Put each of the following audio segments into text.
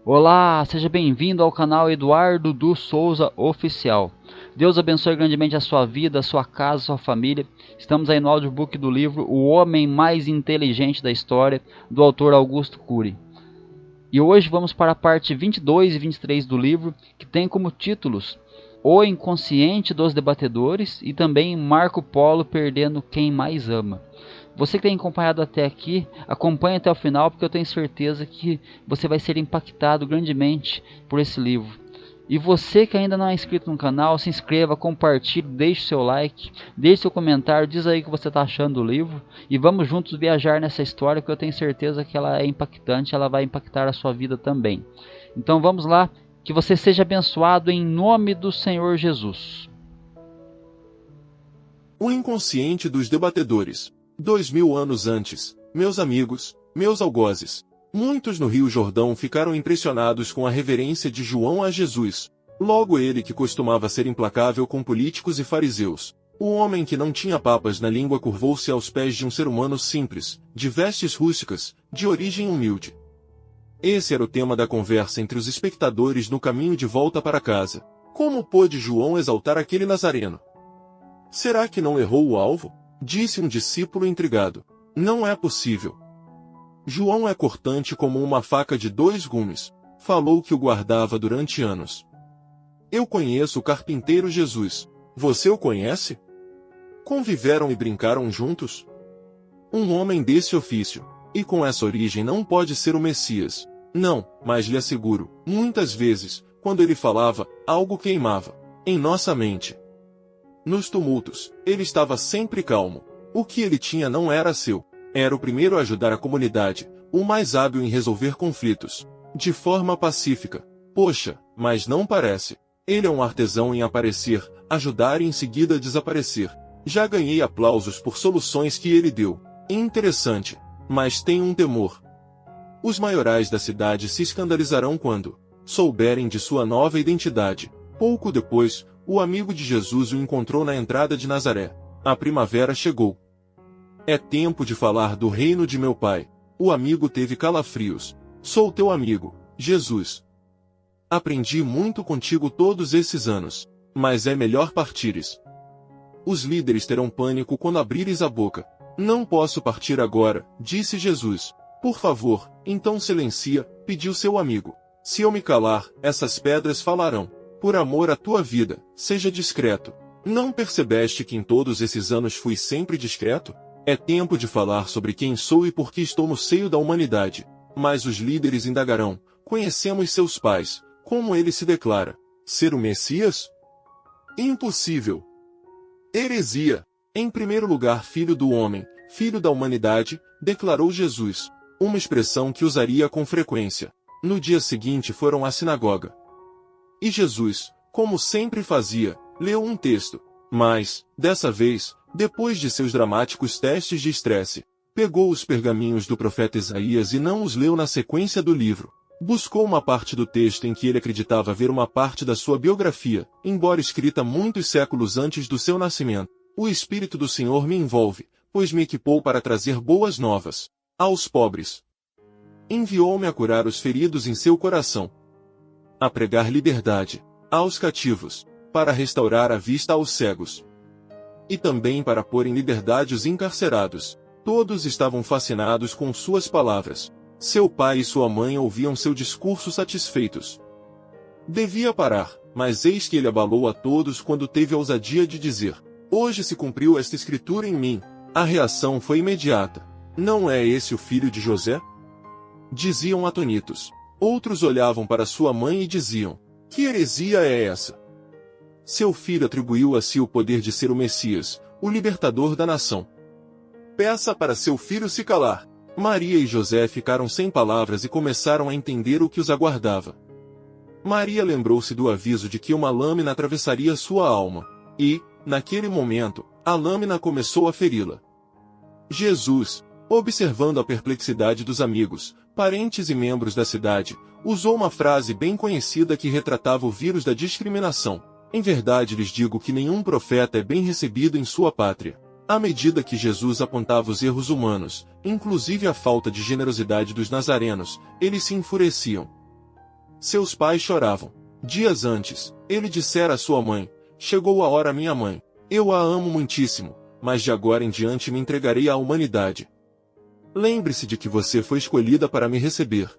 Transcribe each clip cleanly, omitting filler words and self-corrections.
Olá, seja bem-vindo ao canal Eduardo do Souza Oficial. Deus abençoe grandemente a sua vida, a sua casa, a sua família. Estamos aí no audiobook do livro O Homem Mais Inteligente da História, do autor Augusto Cury. E hoje vamos para a parte 22 e 23 do livro, que tem como títulos O Inconsciente dos Debatedores e também Marco Polo Perdendo Quem Mais Ama. Você que tem acompanhado até aqui, acompanhe até o final, porque eu tenho certeza que você vai ser impactado grandemente por esse livro. E você que ainda não é inscrito no canal, se inscreva, compartilhe, deixe seu like, deixe seu comentário, diz aí o que você está achando do livro. E vamos juntos viajar nessa história, que eu tenho certeza que ela é impactante, ela vai impactar a sua vida também. Então vamos lá, que você seja abençoado em nome do Senhor Jesus. O inconsciente dos debatedores. 2000 anos antes, meus amigos, meus algozes, muitos no Rio Jordão ficaram impressionados com a reverência de João a Jesus. Logo ele que costumava ser implacável com políticos e fariseus. O homem que não tinha papas na língua curvou-se aos pés de um ser humano simples, de vestes rústicas, de origem humilde. Esse era o tema da conversa entre os espectadores no caminho de volta para casa. Como pôde João exaltar aquele nazareno? Será que não errou o alvo? Disse um discípulo intrigado. Não é possível. João é cortante como uma faca de 2 gumes. Falou que o guardava durante anos. Eu conheço o carpinteiro Jesus. Você o conhece? Conviveram e brincaram juntos? Um homem desse ofício, e com essa origem não pode ser o Messias. Não, mas lhe asseguro, muitas vezes, quando ele falava, algo queimava em nossa mente. Nos tumultos, ele estava sempre calmo. O que ele tinha não era seu. Era o primeiro a ajudar a comunidade, o mais hábil em resolver conflitos. De forma pacífica. Poxa, mas não parece. Ele é um artesão em aparecer, ajudar e em seguida desaparecer. Já ganhei aplausos por soluções que ele deu. Interessante. Mas tenho um temor. Os maiorais da cidade se escandalizarão quando souberem de sua nova identidade. Pouco depois, o amigo de Jesus o encontrou na entrada de Nazaré. A primavera chegou. É tempo de falar do reino de meu pai. O amigo teve calafrios. Sou teu amigo, Jesus. Aprendi muito contigo todos esses anos. Mas é melhor partires. Os líderes terão pânico quando abrires a boca. Não posso partir agora, disse Jesus. Por favor, então silencia, pediu seu amigo. Se eu me calar, essas pedras falarão. Por amor à tua vida, seja discreto. Não percebeste que em todos esses anos fui sempre discreto? É tempo de falar sobre quem sou e por que estou no seio da humanidade. Mas os líderes indagarão, conhecemos seus pais, como ele se declara? Ser o Messias? Impossível. Heresia. Em primeiro lugar, filho do homem, filho da humanidade, declarou Jesus. Uma expressão que usaria com frequência. No dia seguinte foram à sinagoga. E Jesus, como sempre fazia, leu um texto. Mas, dessa vez, depois de seus dramáticos testes de estresse, pegou os pergaminhos do profeta Isaías e não os leu na sequência do livro. Buscou uma parte do texto em que ele acreditava ver uma parte da sua biografia, embora escrita muitos séculos antes do seu nascimento. O Espírito do Senhor me envolve, pois me equipou para trazer boas novas aos pobres. Enviou-me a curar os feridos em seu coração, a pregar liberdade aos cativos, para restaurar a vista aos cegos, e também para pôr em liberdade os encarcerados. Todos estavam fascinados com suas palavras. Seu pai e sua mãe ouviam seu discurso satisfeitos. Devia parar, mas eis que ele abalou a todos quando teve a ousadia de dizer: hoje se cumpriu esta escritura em mim. A reação foi imediata. Não é esse o filho de José? Diziam atonitos. Outros olhavam para sua mãe e diziam: que heresia é essa? Seu filho atribuiu a si o poder de ser o Messias, o libertador da nação. Peça para seu filho se calar. Maria e José ficaram sem palavras e começaram a entender o que os aguardava. Maria lembrou-se do aviso de que uma lâmina atravessaria sua alma. E, naquele momento, a lâmina começou a feri-la. Jesus, observando a perplexidade dos amigos, parentes e membros da cidade, usou uma frase bem conhecida que retratava o vírus da discriminação. Em verdade lhes digo que nenhum profeta é bem recebido em sua pátria. À medida que Jesus apontava os erros humanos, inclusive a falta de generosidade dos nazarenos, eles se enfureciam. Seus pais choravam. Dias antes, ele dissera à sua mãe: chegou a hora, minha mãe. Eu a amo muitíssimo, mas de agora em diante me entregarei à humanidade. Lembre-se de que você foi escolhida para me receber.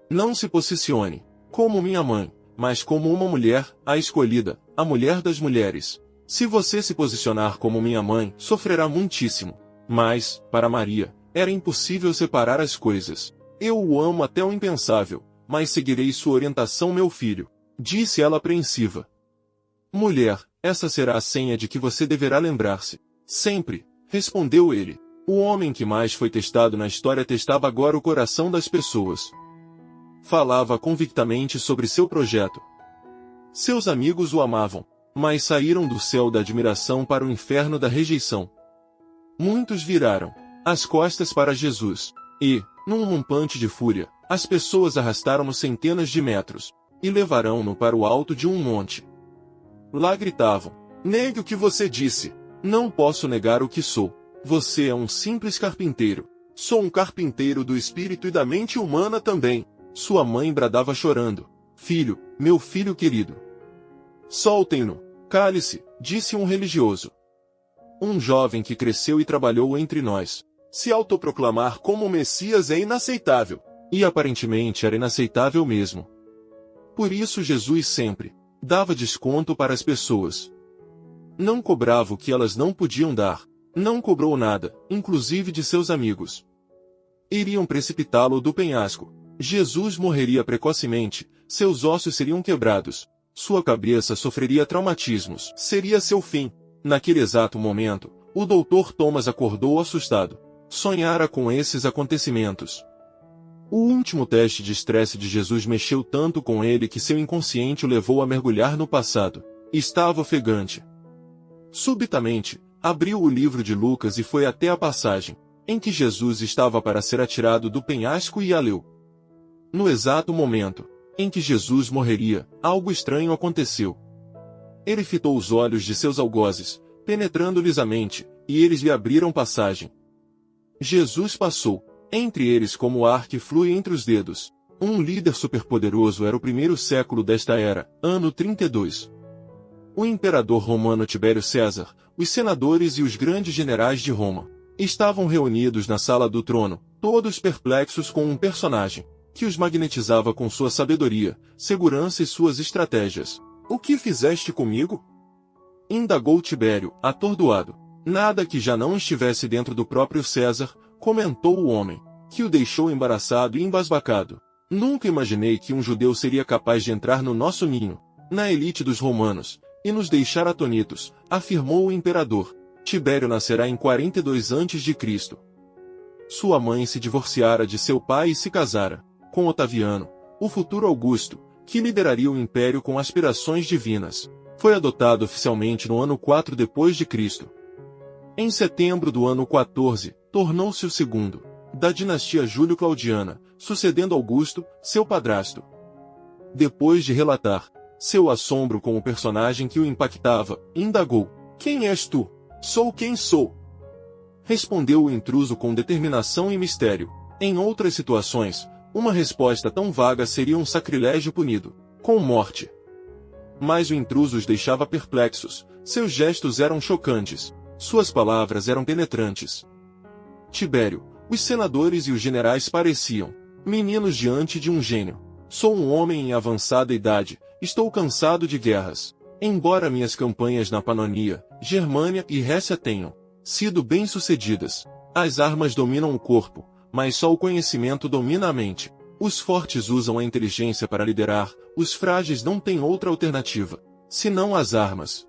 Não se posicione como minha mãe, mas como uma mulher, a escolhida, a mulher das mulheres. Se você se posicionar como minha mãe, sofrerá muitíssimo. Mas, para Maria, era impossível separar as coisas. Eu o amo até o impensável, mas seguirei sua orientação, meu filho, disse ela apreensiva. Mulher, essa será a senha de que você deverá lembrar-se. Sempre, respondeu ele. O homem que mais foi testado na história testava agora o coração das pessoas. Falava convictamente sobre seu projeto. Seus amigos o amavam, mas saíram do céu da admiração para o inferno da rejeição. Muitos viraram as costas para Jesus, e, num rompante de fúria, as pessoas arrastaram-no centenas de metros, e levarão-no para o alto de um monte. Lá gritavam: negue o que você disse. Não posso negar o que sou. Você é um simples carpinteiro. Sou um carpinteiro do espírito e da mente humana também. Sua mãe bradava chorando: filho, meu filho querido. Soltem-no. Cale-se, disse um religioso. Um jovem que cresceu e trabalhou entre nós. Se autoproclamar como o Messias é inaceitável. E aparentemente era inaceitável mesmo. Por isso Jesus sempre dava desconto para as pessoas. Não cobrava o que elas não podiam dar. Não cobrou nada, inclusive de seus amigos. Iriam precipitá-lo do penhasco. Jesus morreria precocemente, seus ossos seriam quebrados. Sua cabeça sofreria traumatismos. Seria seu fim. Naquele exato momento, o Dr. Thomas acordou assustado. Sonhara com esses acontecimentos. O último teste de estresse de Jesus mexeu tanto com ele que seu inconsciente o levou a mergulhar no passado. Estava ofegante. Subitamente, abriu o livro de Lucas e foi até a passagem em que Jesus estava para ser atirado do penhasco e a leu. No exato momento em que Jesus morreria, algo estranho aconteceu. Ele fitou os olhos de seus algozes, penetrando-lhes a mente, e eles lhe abriram passagem. Jesus passou entre eles como o ar que flui entre os dedos. Um líder superpoderoso era o primeiro século desta era, ano 32. O imperador romano Tibério César, os senadores e os grandes generais de Roma estavam reunidos na sala do trono, todos perplexos com um personagem que os magnetizava com sua sabedoria, segurança e suas estratégias. O que fizeste comigo? Indagou Tibério, atordoado. Nada que já não estivesse dentro do próprio César, comentou o homem, que o deixou embaraçado e embasbacado. Nunca imaginei que um judeu seria capaz de entrar no nosso ninho, na elite dos romanos, e nos deixar atonitos, afirmou o imperador. Tibério nascerá em 42 a.C. Sua mãe se divorciara de seu pai e se casara com Otaviano, o futuro Augusto, que lideraria o império com aspirações divinas. Foi adotado oficialmente no ano 4 depois de Cristo. Em setembro do ano 14, tornou-se o segundo da dinastia Júlio-Claudiana, sucedendo Augusto, seu padrasto. Depois de relatar seu assombro com o personagem que o impactava, indagou: quem és tu? Sou quem sou. Respondeu o intruso com determinação e mistério. Em outras situações, uma resposta tão vaga seria um sacrilégio punido com morte. Mas o intruso os deixava perplexos, seus gestos eram chocantes, suas palavras eram penetrantes. Tibério, os senadores e os generais pareciam meninos diante de um gênio. Sou um homem em avançada idade, estou cansado de guerras. Embora minhas campanhas na Pannonia, Germânia e Récia tenham sido bem-sucedidas, as armas dominam o corpo, mas só o conhecimento domina a mente. Os fortes usam a inteligência para liderar, os frágeis não têm outra alternativa, senão as armas.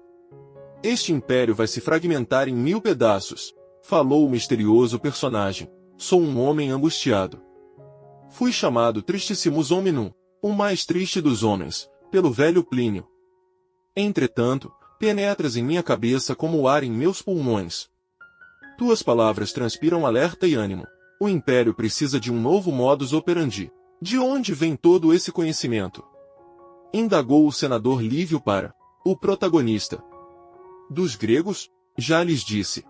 Este império vai se fragmentar em 1000 pedaços, falou o misterioso personagem. Sou um homem angustiado. Fui chamado Tristissimus Hominum, o mais triste dos homens, pelo velho Plínio. Entretanto, penetras em minha cabeça como o ar em meus pulmões. Tuas palavras transpiram alerta e ânimo. O império precisa de um novo modus operandi. De onde vem todo esse conhecimento? Indagou o senador Lívio para o protagonista. Dos gregos? Já lhes disse.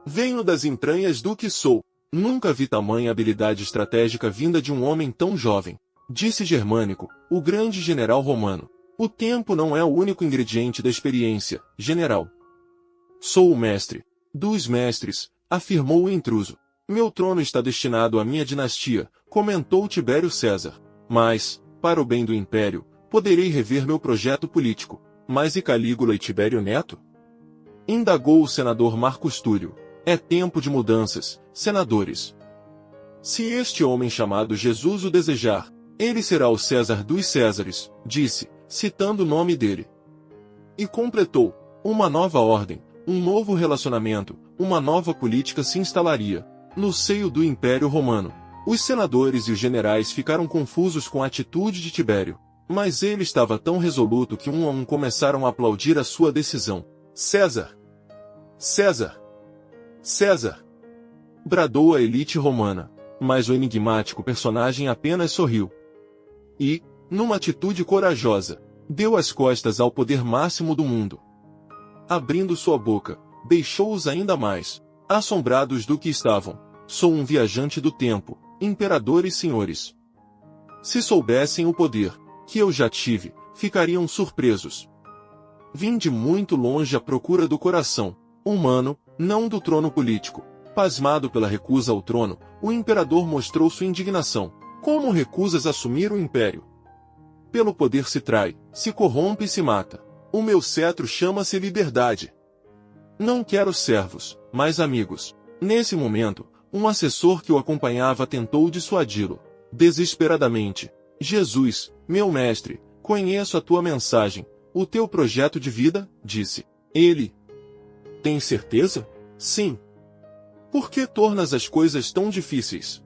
Venho das entranhas do que sou. Nunca vi tamanha habilidade estratégica vinda de um homem tão jovem. Disse Germânico, o grande general romano. O tempo não é o único ingrediente da experiência, general. Sou o mestre dos mestres, afirmou o intruso. Meu trono está destinado à minha dinastia, comentou Tibério César. Mas, para o bem do império, poderei rever meu projeto político. Mas e Calígula e Tibério Neto? Indagou o senador Marcus Túlio. É tempo de mudanças, senadores. Se este homem chamado Jesus o desejar, ele será o César dos Césares, disse, citando o nome dele. E completou, uma nova ordem, um novo relacionamento, uma nova política se instalaria no seio do Império Romano. Os senadores e os generais ficaram confusos com a atitude de Tibério, mas ele estava tão resoluto que um a um começaram a aplaudir a sua decisão. César! César! César! Bradou a elite romana, mas o enigmático personagem apenas sorriu. E, numa atitude corajosa, deu as costas ao poder máximo do mundo. Abrindo sua boca, deixou-os ainda mais assombrados do que estavam. Sou um viajante do tempo, imperadores e senhores. Se soubessem o poder que eu já tive, ficariam surpresos. Vim de muito longe à procura do coração humano, não do trono político. Pasmado pela recusa ao trono, o imperador mostrou sua indignação. Como recusas assumir o império? Pelo poder se trai, se corrompe e se mata. O meu cetro chama-se liberdade. Não quero servos, mas amigos. Nesse momento, um assessor que o acompanhava tentou dissuadi-lo. Desesperadamente. Jesus, meu mestre, conheço a tua mensagem, o teu projeto de vida, disse. Ele. Tem certeza? Sim. Por que tornas as coisas tão difíceis?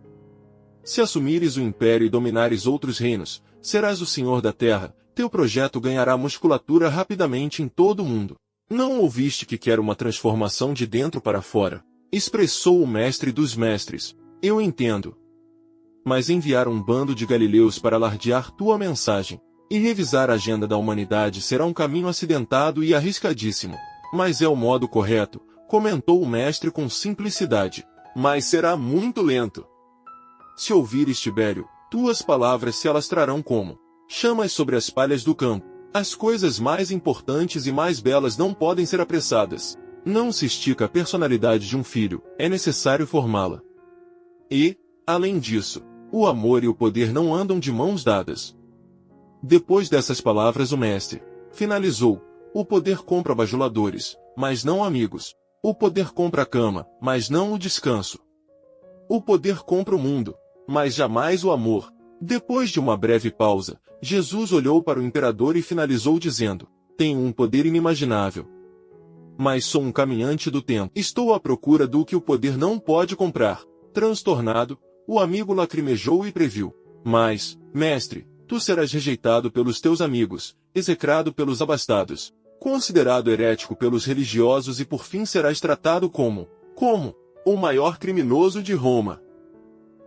Se assumires o império e dominares outros reinos, serás o senhor da terra, teu projeto ganhará musculatura rapidamente em todo o mundo. Não ouviste que quero uma transformação de dentro para fora? Expressou o mestre dos mestres. Eu entendo. Mas enviar um bando de galileus para alardear tua mensagem e revisar a agenda da humanidade será um caminho acidentado e arriscadíssimo. Mas é o modo correto, comentou o mestre com simplicidade. Mas será muito lento. Se ouvires, Tibério, tuas palavras se alastrarão como chamas sobre as palhas do campo. As coisas mais importantes e mais belas não podem ser apressadas. Não se estica a personalidade de um filho, é necessário formá-la. E, além disso, o amor e o poder não andam de mãos dadas. Depois dessas palavras o mestre finalizou, o poder compra bajuladores, mas não amigos. O poder compra a cama, mas não o descanso. O poder compra o mundo, mas jamais o amor. Depois de uma breve pausa, Jesus olhou para o imperador e finalizou dizendo, tenho um poder inimaginável. Mas sou um caminhante do tempo. Estou à procura do que o poder não pode comprar. Transtornado, o amigo lacrimejou e previu. Mas, mestre, tu serás rejeitado pelos teus amigos, execrado pelos abastados, considerado herético pelos religiosos e por fim serás tratado como o maior criminoso de Roma.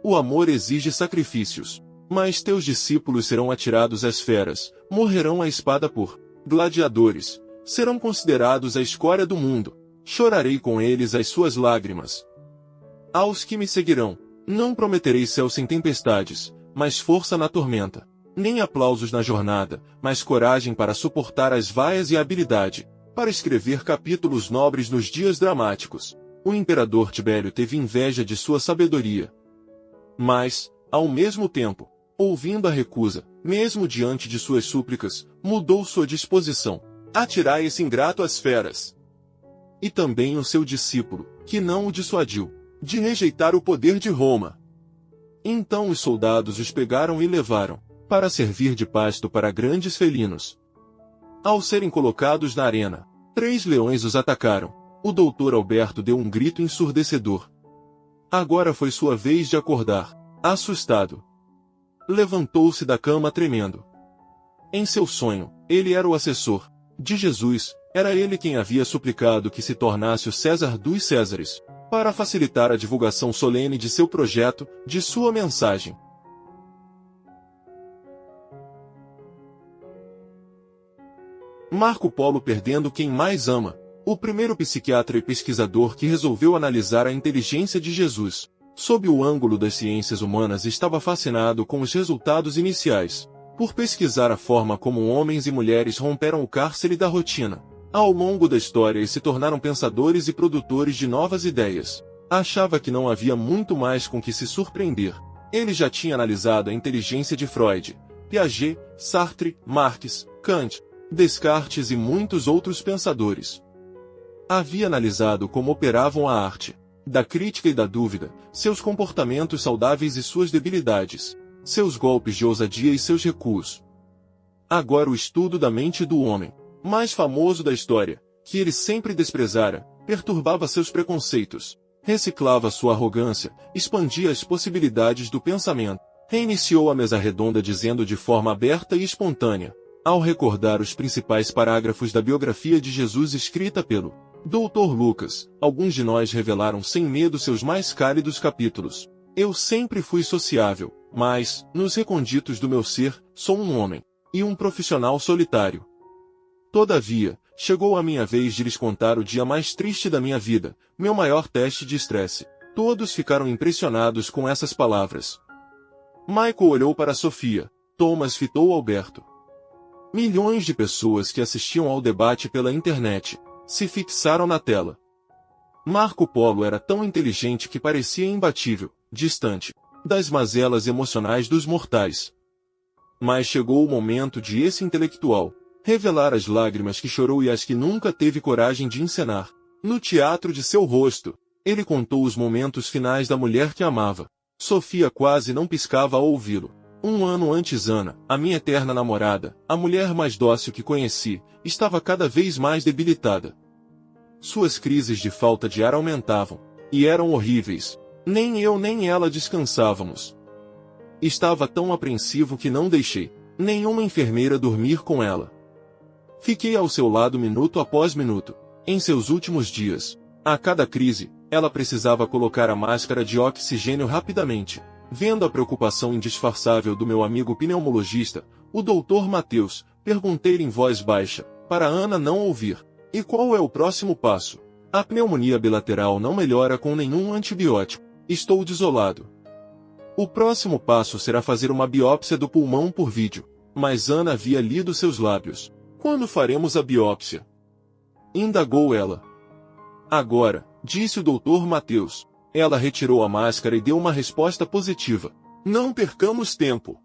O amor exige sacrifícios, mas teus discípulos serão atirados às feras, morrerão à espada por gladiadores, serão considerados a escória do mundo, chorarei com eles as suas lágrimas. Aos que me seguirão, não prometerei céu sem tempestades, mas força na tormenta, nem aplausos na jornada, mas coragem para suportar as vaias e habilidade, para escrever capítulos nobres nos dias dramáticos. O imperador Tibério teve inveja de sua sabedoria. Mas, ao mesmo tempo, ouvindo a recusa, mesmo diante de suas súplicas, mudou sua disposição. Atirai esse ingrato às feras. E também o seu discípulo, que não o dissuadiu, de rejeitar o poder de Roma. Então os soldados os pegaram e levaram, para servir de pasto para grandes felinos. Ao serem colocados na arena, 3 leões os atacaram. O doutor Alberto deu um grito ensurdecedor. Agora foi sua vez de acordar, assustado. Levantou-se da cama tremendo. Em seu sonho, ele era o assessor de Jesus, era ele quem havia suplicado que se tornasse o César dos Césares, para facilitar a divulgação solene de seu projeto, de sua mensagem. Marco Polo perdendo quem mais ama, o primeiro psiquiatra e pesquisador que resolveu analisar a inteligência de Jesus, Sob o ângulo das ciências humanas, estava fascinado com os resultados iniciais, por pesquisar a forma como homens e mulheres romperam o cárcere da rotina. Ao longo da história, e se tornaram pensadores e produtores de novas ideias. Achava que não havia muito mais com que se surpreender. Ele já tinha analisado a inteligência de Freud, Piaget, Sartre, Marx, Kant, Descartes e muitos outros pensadores. Havia analisado como operavam a arte da crítica e da dúvida, seus comportamentos saudáveis e suas debilidades, seus golpes de ousadia e seus recuos. Agora o estudo da mente do homem, mais famoso da história, que ele sempre desprezara, perturbava seus preconceitos, reciclava sua arrogância, expandia as possibilidades do pensamento. Reiniciou a mesa redonda dizendo de forma aberta e espontânea, ao recordar os principais parágrafos da biografia de Jesus escrita pelo Dr. Lucas, alguns de nós revelaram sem medo seus mais cálidos capítulos. Eu sempre fui sociável, mas, nos recônditos do meu ser, sou um homem, e um profissional solitário. Todavia, chegou a minha vez de lhes contar o dia mais triste da minha vida, meu maior teste de estresse. Todos ficaram impressionados com essas palavras. Michael olhou para Sofia, Thomas fitou Alberto. Milhões de pessoas que assistiam ao debate pela internet se fixaram na tela. Marco Polo era tão inteligente que parecia imbatível, distante das mazelas emocionais dos mortais. Mas chegou o momento de esse intelectual revelar as lágrimas que chorou e as que nunca teve coragem de encenar. No teatro de seu rosto, ele contou os momentos finais da mulher que amava. Sofia quase não piscava ao ouvi-lo. Um ano antes, Ana, a minha eterna namorada, a mulher mais dócil que conheci, estava cada vez mais debilitada. Suas crises de falta de ar aumentavam, e eram horríveis. Nem eu nem ela descansávamos. Estava tão apreensivo que não deixei nenhuma enfermeira dormir com ela. Fiquei ao seu lado minuto após minuto. Em seus últimos dias, a cada crise, ela precisava colocar a máscara de oxigênio rapidamente. Vendo a preocupação indisfarçável do meu amigo pneumologista, o Dr. Mateus, perguntei-lhe em voz baixa, para Ana não ouvir. E qual é o próximo passo? A pneumonia bilateral não melhora com nenhum antibiótico. Estou desolado. O próximo passo será fazer uma biópsia do pulmão por vídeo. Mas Ana havia lido seus lábios. Quando faremos a biópsia? Indagou ela. Agora, disse o Dr. Mateus. Ela retirou a máscara e deu uma resposta positiva. Não percamos tempo.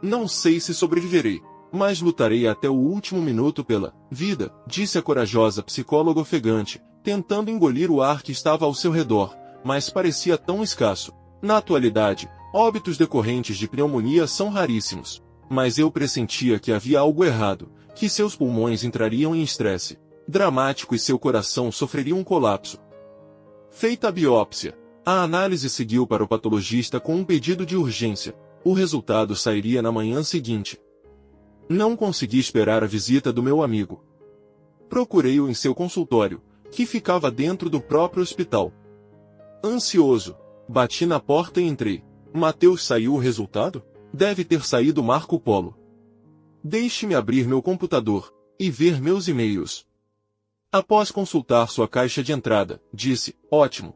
Não sei se sobreviverei, mas lutarei até o último minuto pela vida, disse a corajosa psicóloga ofegante, tentando engolir o ar que estava ao seu redor, mas parecia tão escasso. Na atualidade, óbitos decorrentes de pneumonia são raríssimos. Mas eu pressentia que havia algo errado, que seus pulmões entrariam em estresse dramático e seu coração sofreria um colapso. Feita a biópsia, a análise seguiu para o patologista com um pedido de urgência. O resultado sairia na manhã seguinte. Não consegui esperar a visita do meu amigo. Procurei-o em seu consultório, que ficava dentro do próprio hospital. Ansioso, bati na porta e entrei. Mateus, saiu o resultado? Deve ter saído Marco Polo. Deixe-me abrir meu computador e ver meus e-mails. Após consultar sua caixa de entrada, disse, ótimo.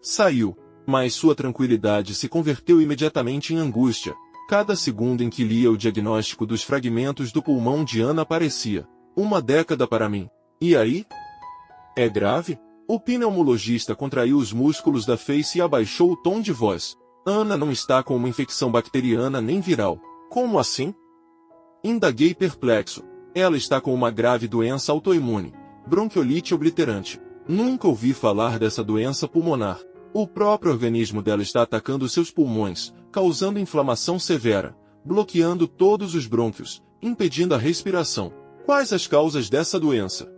Saiu, mas sua tranquilidade se converteu imediatamente em angústia. Cada segundo em que lia o diagnóstico dos fragmentos do pulmão de Ana parecia uma década para mim. E aí? É grave? O pneumologista contraiu os músculos da face e abaixou o tom de voz. Ana não está com uma infecção bacteriana nem viral. Como assim? Indaguei perplexo. Ela está com uma grave doença autoimune. Bronquiolite obliterante. Nunca ouvi falar dessa doença pulmonar. O próprio organismo dela está atacando seus pulmões, causando inflamação severa, bloqueando todos os brônquios, impedindo a respiração. Quais as causas dessa doença?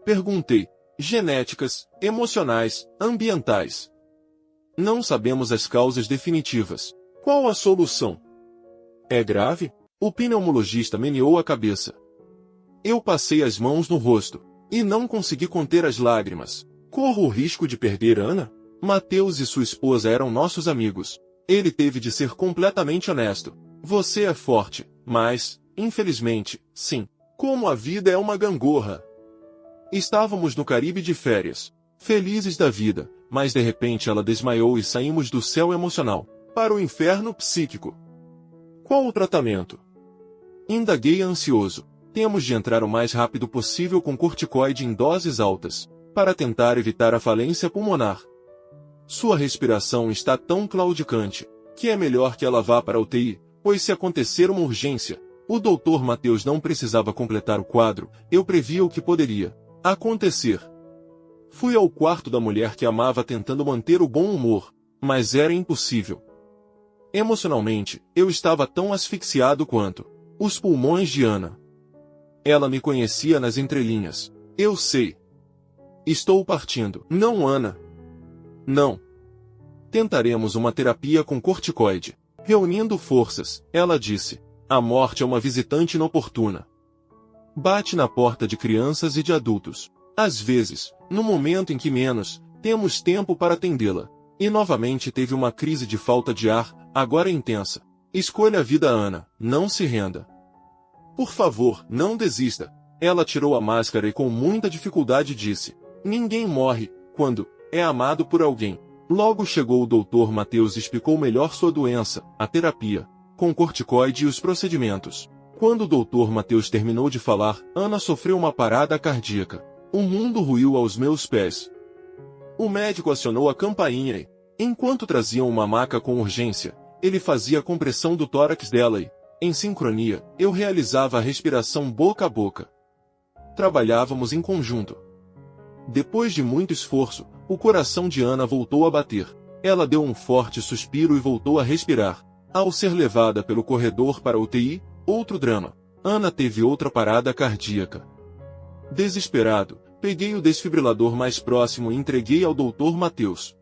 Perguntei. Genéticas, emocionais, ambientais. Não sabemos as causas definitivas. Qual a solução? É grave? O pneumologista meneou a cabeça. Eu passei as mãos no rosto. E não consegui conter as lágrimas. Corro o risco de perder Ana? Mateus e sua esposa eram nossos amigos. Ele teve de ser completamente honesto. Você é forte, mas, infelizmente, sim. Como a vida é uma gangorra. Estávamos no Caribe de férias. Felizes da vida, mas de repente ela desmaiou e saímos do céu emocional para o inferno psíquico. Qual o tratamento? Indaguei ansioso. Temos de entrar o mais rápido possível com corticoide em doses altas, para tentar evitar a falência pulmonar. Sua respiração está tão claudicante, que é melhor que ela vá para a UTI, pois se acontecer uma urgência, o Dr. Mateus não precisava completar o quadro, eu previa o que poderia acontecer. Fui ao quarto da mulher que amava tentando manter o bom humor, mas era impossível. Emocionalmente, eu estava tão asfixiado quanto os pulmões de Ana. Ela me conhecia nas entrelinhas. Eu sei. Estou partindo. Não, Ana. Não. Tentaremos uma terapia com corticoide. Reunindo forças, ela disse. A morte é uma visitante inoportuna. Bate na porta de crianças e de adultos. Às vezes, no momento em que menos, temos tempo para atendê-la. E novamente teve uma crise de falta de ar, agora intensa. Escolha a vida, Ana. Não se renda. Por favor, não desista. Ela tirou a máscara e com muita dificuldade disse. Ninguém morre, quando é amado por alguém. Logo chegou o Dr. Mateus e explicou melhor sua doença, a terapia, com corticoide e os procedimentos. Quando o Dr. Mateus terminou de falar, Ana sofreu uma parada cardíaca. O mundo ruiu aos meus pés. O médico acionou a campainha e, enquanto traziam uma maca com urgência, ele fazia a compressão do tórax dela e, em sincronia, eu realizava a respiração boca a boca. Trabalhávamos em conjunto. Depois de muito esforço, o coração de Ana voltou a bater. Ela deu um forte suspiro e voltou a respirar. Ao ser levada pelo corredor para a UTI, outro drama. Ana teve outra parada cardíaca. Desesperado, peguei o desfibrilador mais próximo e entreguei ao Dr. Mateus.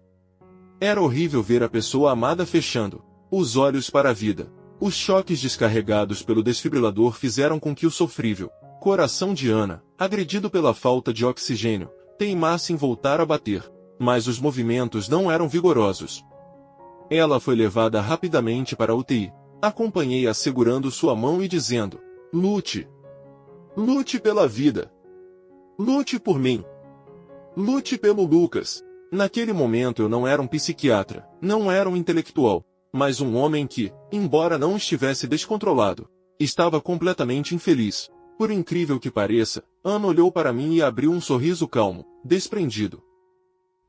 Era horrível ver a pessoa amada fechando os olhos para a vida. Os choques descarregados pelo desfibrilador fizeram com que o sofrível coração de Ana, agredido pela falta de oxigênio, teimasse em voltar a bater, mas os movimentos não eram vigorosos. Ela foi levada rapidamente para a UTI. Acompanhei-a segurando sua mão e dizendo: lute. Lute pela vida. Lute por mim. Lute pelo Lucas. Naquele momento eu não era um psiquiatra, não era um intelectual, mas um homem que, embora não estivesse descontrolado, estava completamente infeliz. Por incrível que pareça, Ana olhou para mim e abriu um sorriso calmo, desprendido.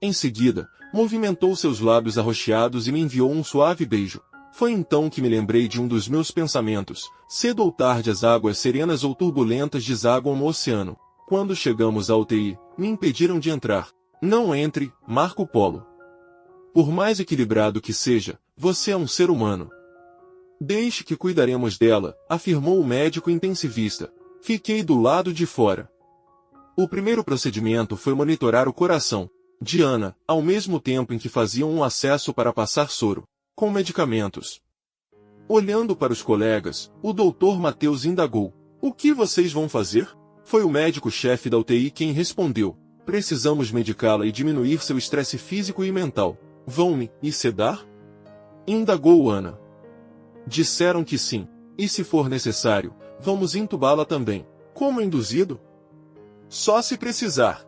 Em seguida, movimentou seus lábios arroxeados e me enviou um suave beijo. Foi então que me lembrei de um dos meus pensamentos. Cedo ou tarde as águas serenas ou turbulentas desaguam no oceano. Quando chegamos à UTI, me impediram de entrar. Não entre, Marco Polo. Por mais equilibrado que seja, você é um ser humano. Deixe que cuidaremos dela, afirmou o médico intensivista. Fiquei do lado de fora. O primeiro procedimento foi monitorar o coração de Ana, ao mesmo tempo em que faziam um acesso para passar soro, com medicamentos. Olhando para os colegas, o Dr. Mateus indagou: o que vocês vão fazer? Foi o médico-chefe da UTI quem respondeu: precisamos medicá-la e diminuir seu estresse físico e mental. Vão-me sedar? Indagou Ana. Disseram que sim, e se for necessário, vamos entubá-la também. Como induzido? Só se precisar,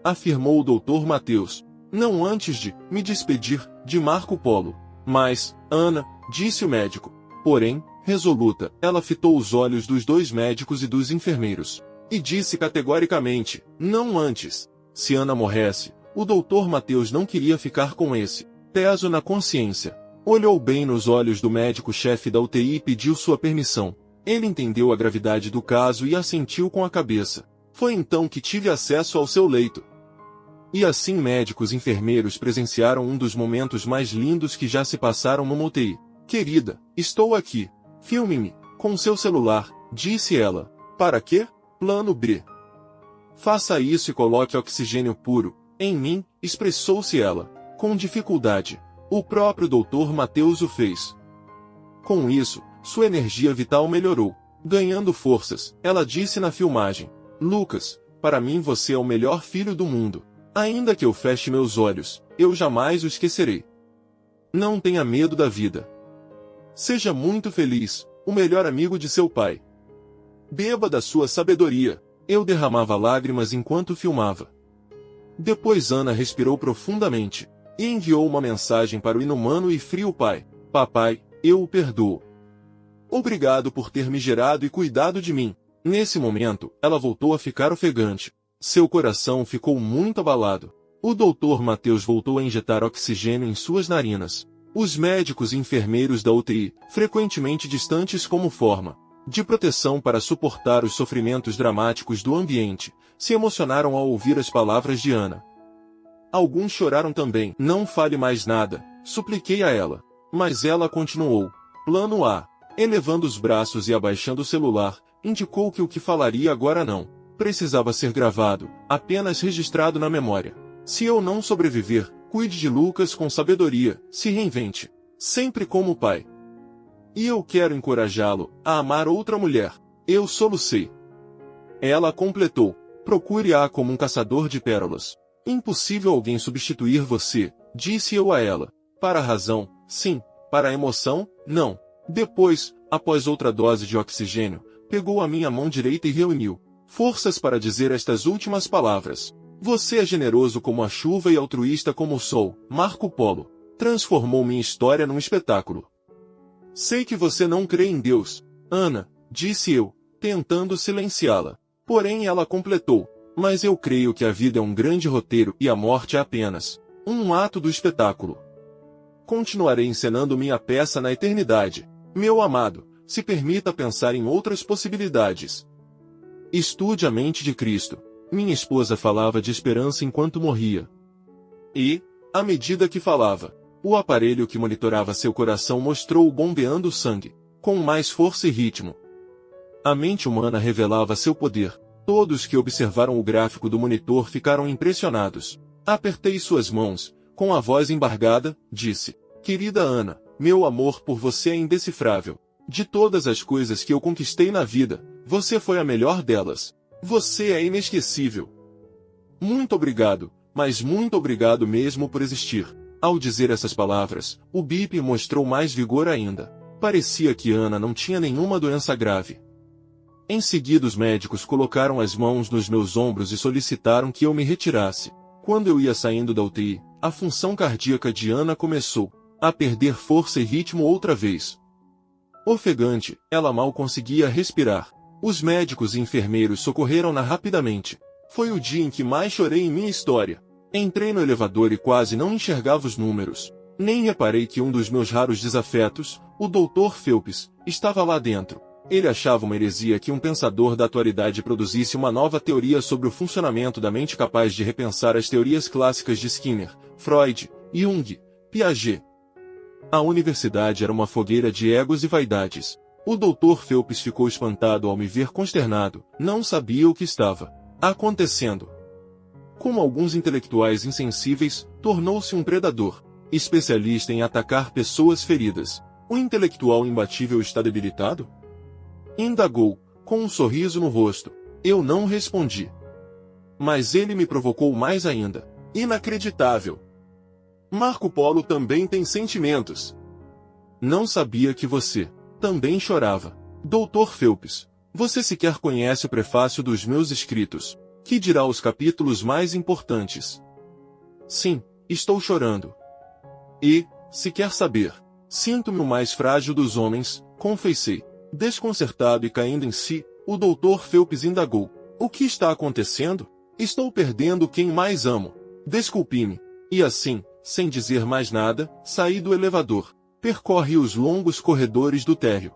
afirmou o Dr. Mateus, não antes de me despedir de Marco Polo. Mas, Ana, disse o médico. Porém, resoluta, ela fitou os olhos dos dois médicos e dos enfermeiros, e disse categoricamente, não antes. Se Ana morresse, o Dr. Mateus não queria ficar com esse peso na consciência. Olhou bem nos olhos do médico-chefe da UTI e pediu sua permissão. Ele entendeu a gravidade do caso e assentiu com a cabeça. Foi então que tive acesso ao seu leito. E assim médicos e enfermeiros presenciaram um dos momentos mais lindos que já se passaram numa UTI. Querida, estou aqui. Filme-me, com seu celular, disse ela. Para quê? Plano B. Faça isso e coloque oxigênio puro em mim, expressou-se ela, com dificuldade. O próprio Dr. Mateus o fez. Com isso, sua energia vital melhorou. Ganhando forças, ela disse na filmagem: Lucas, para mim você é o melhor filho do mundo. Ainda que eu feche meus olhos, eu jamais o esquecerei. Não tenha medo da vida. Seja muito feliz, o melhor amigo de seu pai. Beba da sua sabedoria. Eu derramava lágrimas enquanto filmava. Depois Ana respirou profundamente e enviou uma mensagem para o inumano e frio pai. Papai, eu o perdoo. Obrigado por ter me gerado e cuidado de mim. Nesse momento, ela voltou a ficar ofegante. Seu coração ficou muito abalado. O Dr. Mateus voltou a injetar oxigênio em suas narinas. Os médicos e enfermeiros da UTI, frequentemente distantes como forma de proteção para suportar os sofrimentos dramáticos do ambiente, se emocionaram ao ouvir as palavras de Ana. Alguns choraram também. Não fale mais nada, supliquei a ela. Mas ela continuou. Plano A. Elevando os braços e abaixando o celular, indicou que o que falaria agora não precisava ser gravado, apenas registrado na memória. Se eu não sobreviver, cuide de Lucas com sabedoria, se reinvente, sempre como pai. E eu quero encorajá-lo a amar outra mulher. Eu solucei. Ela completou. Procure-a como um caçador de pérolas. Impossível alguém substituir você, disse eu a ela. Para a razão, sim. Para a emoção, não. Depois, após outra dose de oxigênio, pegou a minha mão direita e reuniu forças para dizer estas últimas palavras. Você é generoso como a chuva e altruísta como o sol. Marco Polo transformou minha história num espetáculo. Sei que você não crê em Deus, Ana, disse eu, tentando silenciá-la. Porém ela completou. Mas eu creio que a vida é um grande roteiro e a morte é apenas um ato do espetáculo. Continuarei encenando minha peça na eternidade. Meu amado, se permita pensar em outras possibilidades. Estude a mente de Cristo. Minha esposa falava de esperança enquanto morria. E, à medida que falava, o aparelho que monitorava seu coração mostrou-o bombeando sangue, com mais força e ritmo. A mente humana revelava seu poder. Todos que observaram o gráfico do monitor ficaram impressionados. Apertei suas mãos. Com a voz embargada, disse: Querida Ana, meu amor por você é indecifrável. De todas as coisas que eu conquistei na vida, você foi a melhor delas. Você é inesquecível. Muito obrigado, mas muito obrigado mesmo por existir. Ao dizer essas palavras, o bip mostrou mais vigor ainda. Parecia que Ana não tinha nenhuma doença grave. Em seguida os médicos colocaram as mãos nos meus ombros e solicitaram que eu me retirasse. Quando eu ia saindo da UTI, a função cardíaca de Ana começou a perder força e ritmo outra vez. Ofegante, ela mal conseguia respirar. Os médicos e enfermeiros socorreram-na rapidamente. Foi o dia em que mais chorei em minha história. Entrei no elevador e quase não enxergava os números. Nem reparei que um dos meus raros desafetos, o Dr. Phelps, estava lá dentro. Ele achava uma heresia que um pensador da atualidade produzisse uma nova teoria sobre o funcionamento da mente capaz de repensar as teorias clássicas de Skinner, Freud, Jung, Piaget. A universidade era uma fogueira de egos e vaidades. O Dr. Phelps ficou espantado ao me ver consternado, não sabia o que estava acontecendo. Como alguns intelectuais insensíveis, tornou-se um predador, especialista em atacar pessoas feridas. O intelectual imbatível está debilitado? Indagou, com um sorriso no rosto. Eu não respondi. Mas ele me provocou mais ainda. Inacreditável. Marco Polo também tem sentimentos. Não sabia que você também chorava. Dr. Phelps, você sequer conhece o prefácio dos meus escritos. Que dirá os capítulos mais importantes? Sim, estou chorando. E, se quer saber, sinto-me o mais frágil dos homens, confessei. Desconcertado e caindo em si, o Dr. Phelps indagou. O que está acontecendo? Estou perdendo quem mais amo. Desculpe-me. E assim, sem dizer mais nada, saí do elevador. Percorre os longos corredores do térreo.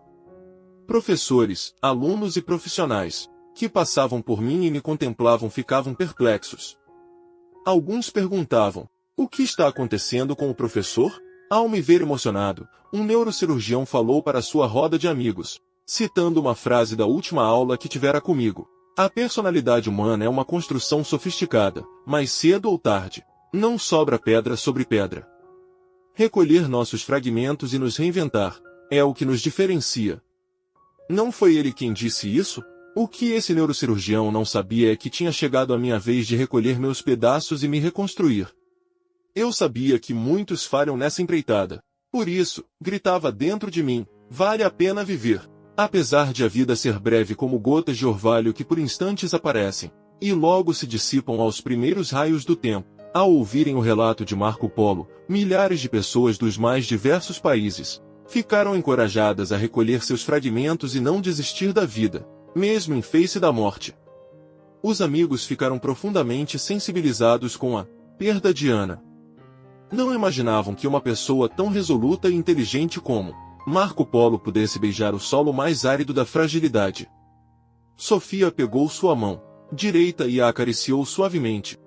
Professores, alunos e profissionais, que passavam por mim e me contemplavam ficavam perplexos. Alguns perguntavam, o que está acontecendo com o professor? Ao me ver emocionado, um neurocirurgião falou para sua roda de amigos, citando uma frase da última aula que tivera comigo. A personalidade humana é uma construção sofisticada, mas cedo ou tarde, não sobra pedra sobre pedra. Recolher nossos fragmentos e nos reinventar, é o que nos diferencia. Não foi ele quem disse isso? O que esse neurocirurgião não sabia é que tinha chegado a minha vez de recolher meus pedaços e me reconstruir. Eu sabia que muitos falham nessa empreitada. Por isso, gritava dentro de mim, vale a pena viver. Apesar de a vida ser breve como gotas de orvalho que por instantes aparecem, e logo se dissipam aos primeiros raios do tempo. Ao ouvirem o relato de Marco Polo, milhares de pessoas dos mais diversos países ficaram encorajadas a recolher seus fragmentos e não desistir da vida, mesmo em face da morte. Os amigos ficaram profundamente sensibilizados com a perda de Ana. Não imaginavam que uma pessoa tão resoluta e inteligente como Marco Polo pudesse beijar o solo mais árido da fragilidade. Sofia pegou sua mão direita e a acariciou suavemente.